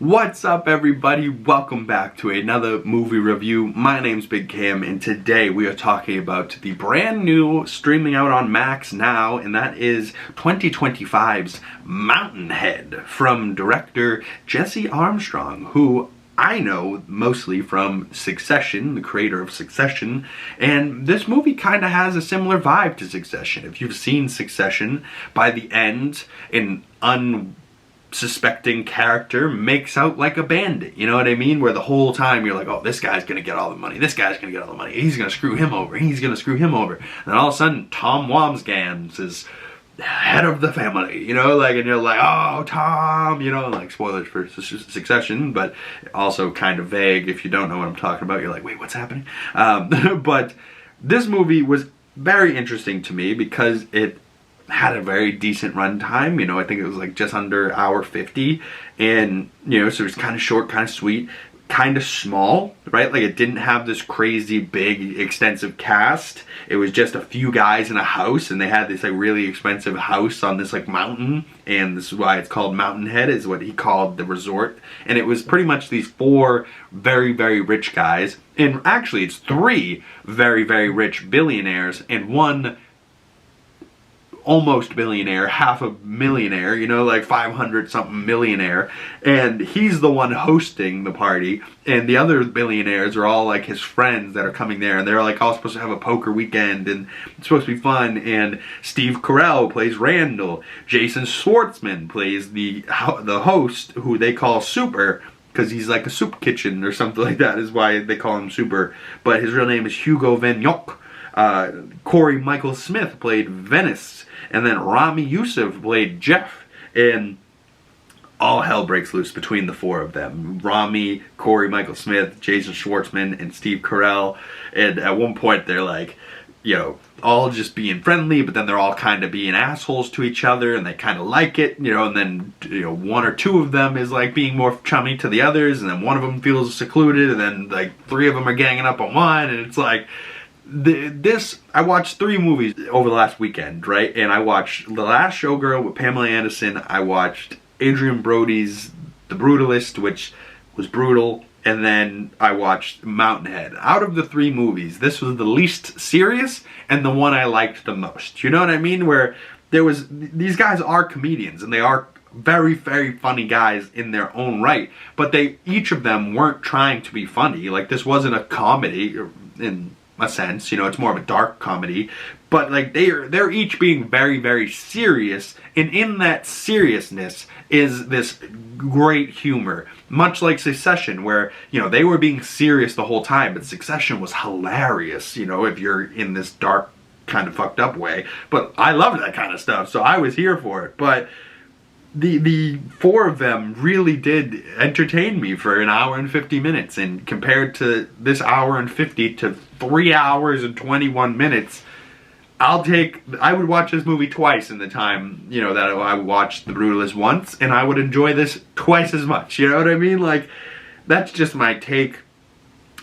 What's up, everybody? Welcome back to another movie review. My name's Big Cam, and today we are talking about the brand new streaming out on Max now, and that is 2025's Mountainhead from director Jesse Armstrong, who I know mostly from Succession, the creator of Succession, and this movie kind of has a similar vibe to Succession. If you've seen Succession, by the end, an unsuspecting character makes out like a bandit, you know what I mean? Where the whole time you're like, oh, this guy's gonna get all the money, this guy's gonna get all the money, he's gonna screw him over, he's gonna screw him over. And then all of a sudden, Tom Wambsgans is head of the family, you know, like, and you're like, oh, Tom, you know, like, spoilers for Succession, but also kind of vague if you don't know what I'm talking about. You're like, wait, what's happening? But this movie was very interesting to me because it had a very decent runtime. You know, I think it was like just under hour 50, and you know, so it was kind of short, kind of sweet, kind of small, right? Like, it didn't have this crazy big extensive cast. It was just a few guys in a house, and they had this like really expensive house on this like mountain, and this is why it's called Mountainhead, is what he called the resort. And it was pretty much these four very, very rich guys, and actually it's three very, very rich billionaires and one almost billionaire, half a millionaire, you know, like 500 something millionaire, and he's the one hosting the party, and the other billionaires are all like his friends that are coming there, and they're like all supposed to have a poker weekend, and it's supposed to be fun. And Steve Carell plays Randall, Jason Schwartzman plays the host, who they call Super, because he's like a soup kitchen or something like that is why they call him Super, but his real name is Hugo Van Yock. Cory Michael Smith played VENIS, and then Ramy Youssef played Jeff, and all hell breaks loose between the four of them. Ramy, Cory Michael Smith, Jason Schwartzman, and Steve Carell. And at one point they're like, you know, all just being friendly, but then they're all kind of being assholes to each other, and they kind of like it, you know, and then, you know, one or two of them is like being more chummy to the others, and then one of them feels secluded, and then like three of them are ganging up on one, and it's like, I watched 3 movies over the last weekend, right? And I watched The Last Showgirl with Pamela Anderson. I watched Adrian Brody's The Brutalist, which was brutal. And then I watched Mountainhead. Out of the 3 movies, this was the least serious and the one I liked the most. You know what I mean? Where these guys are comedians, and they are very, very funny guys in their own right. But each of them weren't trying to be funny. Like, this wasn't a comedy in a sense, you know, it's more of a dark comedy, but like they're each being very, very serious, and in that seriousness is this great humor, much like Succession, where, you know, they were being serious the whole time, but Succession was hilarious, you know, if you're in this dark kind of fucked up way. But I loved that kind of stuff, so I was here for it. But the 4 of them really did entertain me for an hour and 50 minutes, and compared to this hour and 50 to 3 hours and 21 minutes, I would watch this movie twice in the time, you know, that I watched The Brutalist once, and I would enjoy this twice as much, you know what I mean? Like, that's just my take.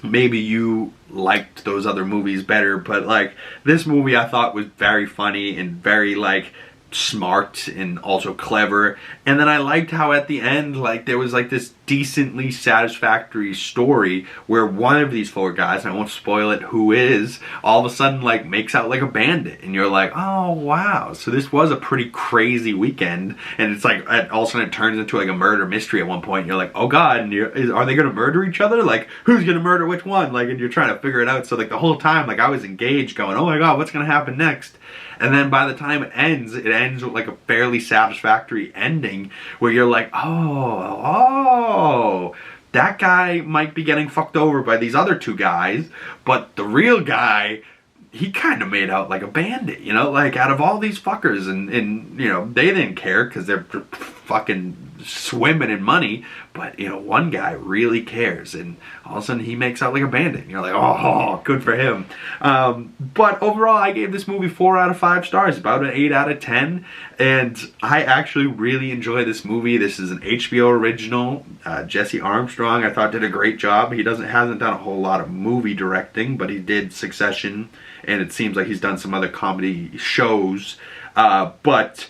Maybe you liked those other movies better, but like, this movie I thought was very funny and very like smart and also clever. And then I liked how at the end, like, there was like this decently satisfactory story where one of these 4 guys, and I won't spoil it who is, all of a sudden like makes out like a bandit, and you're like, oh wow, so this was a pretty crazy weekend. And it's like, all of a sudden it turns into like a murder mystery at one point, and you're like, oh god, and are they gonna murder each other? Like, who's gonna murder which one? Like, and you're trying to figure it out. So like the whole time, like, I was engaged going, oh my god, what's gonna happen next? And then by the time it ends with like a fairly satisfactory ending where you're like, oh, that guy might be getting fucked over by these other 2 guys, but the real guy, he kind of made out like a bandit, you know, like, out of all these fuckers, and you know, they didn't care because they're fucking swimming in money, but, you know, one guy really cares, and all of a sudden he makes out like a bandit, and you're like, oh, good for him. But overall, I gave this movie 4 out of 5 stars, about an 8 out of 10, and I actually really enjoy this movie. This is an HBO original. Jesse Armstrong, I thought, did a great job. He hasn't done a whole lot of movie directing, but he did Succession, and it seems like he's done some other comedy shows, but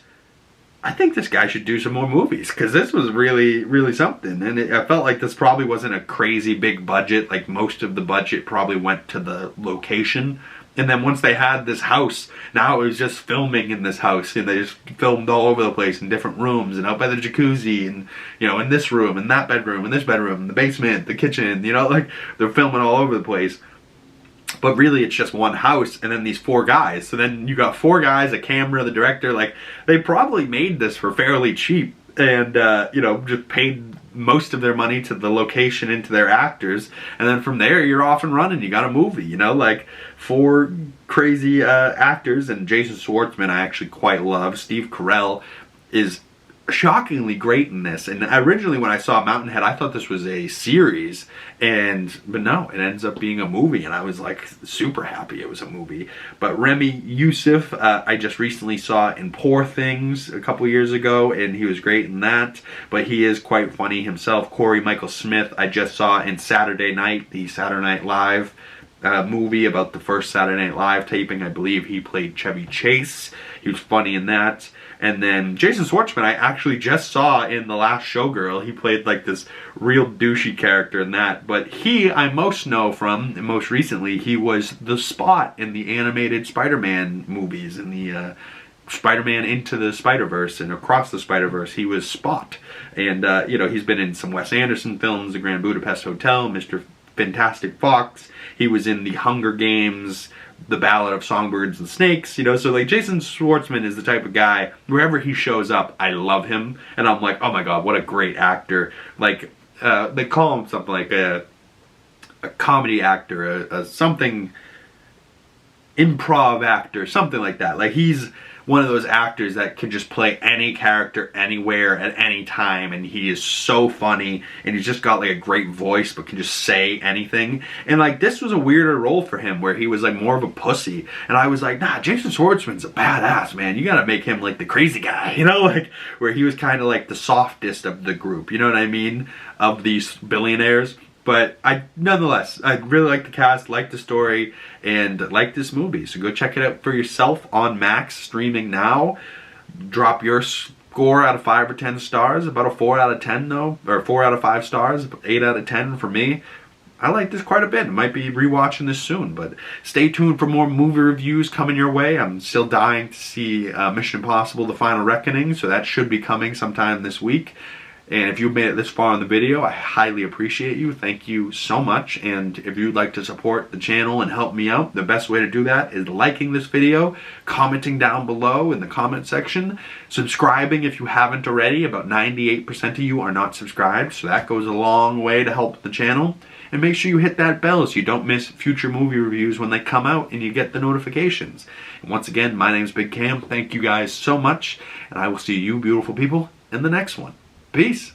I think this guy should do some more movies, because this was really, really something. And I felt like this probably wasn't a crazy big budget. Like, most of the budget probably went to the location. And then once they had this house, now it was just filming in this house. And they just filmed all over the place in different rooms and out by the jacuzzi and, you know, in this room and that bedroom and this bedroom, the basement, the kitchen, you know, like they're filming all over the place. But really, it's just one house and then these 4 guys. So then you got 4 guys, a camera, the director. Like, they probably made this for fairly cheap and, you know, just paid most of their money to the location and to their actors. And then from there, you're off and running. You got a movie, you know, like 4 crazy actors. And Jason Schwartzman, I actually quite love. Steve Carell is shockingly great in this. And originally when I saw Mountainhead, I thought this was a series, but no, it ends up being a movie, and I was like super happy it was a movie. But Ramy Youssef, I just recently saw in Poor Things a couple years ago, and he was great in that, but he is quite funny himself. Cory Smith, I just saw in Saturday Night, the Saturday Night Live movie about the first Saturday Night Live taping. I believe he played Chevy Chase. He was funny in that. And then Jason Schwartzman, I actually just saw in The Last Showgirl. He played like this real douchey character in that. But he, I most know from, most recently, he was the Spot in the animated Spider-Man movies, in the Spider-Man Into the Spider-Verse and Across the Spider-Verse. He was Spot. And, you know, he's been in some Wes Anderson films, The Grand Budapest Hotel, Mr. Fantastic Fox. He was in The Hunger Games, The Ballad of Songbirds and Snakes, you know, so like Jason Schwartzman is the type of guy, wherever he shows up, I love him, and I'm like, oh my god, what a great actor. Like, they call him something like a comedy actor, a something, improv actor, something like that. Like, he's one of those actors that can just play any character anywhere at any time, and he is so funny, and he's just got like a great voice but can just say anything. And like, this was a weirder role for him where he was like more of a pussy, and I was like, nah, Jason Schwartzman's a badass, man. You gotta make him like the crazy guy, you know, like where he was kind of like the softest of the group, you know what I mean, of these billionaires. But nonetheless, I really like the cast, like the story, and like this movie. So go check it out for yourself on Max, streaming now. Drop your score out of 5 or 10 stars. About a 4 out of 10 though, or 4 out of 5 stars. 8 out of 10 for me. I like this quite a bit. I might be rewatching this soon, but stay tuned for more movie reviews coming your way. I'm still dying to see Mission Impossible: The Final Reckoning, so that should be coming sometime this week. And if you've made it this far in the video, I highly appreciate you. Thank you so much. And if you'd like to support the channel and help me out, the best way to do that is liking this video, commenting down below in the comment section, subscribing if you haven't already. About 98% of you are not subscribed, so that goes a long way to help the channel. And make sure you hit that bell so you don't miss future movie reviews when they come out and you get the notifications. And once again, my name's Big Cam. Thank you guys so much, and I will see you beautiful people in the next one. Peace.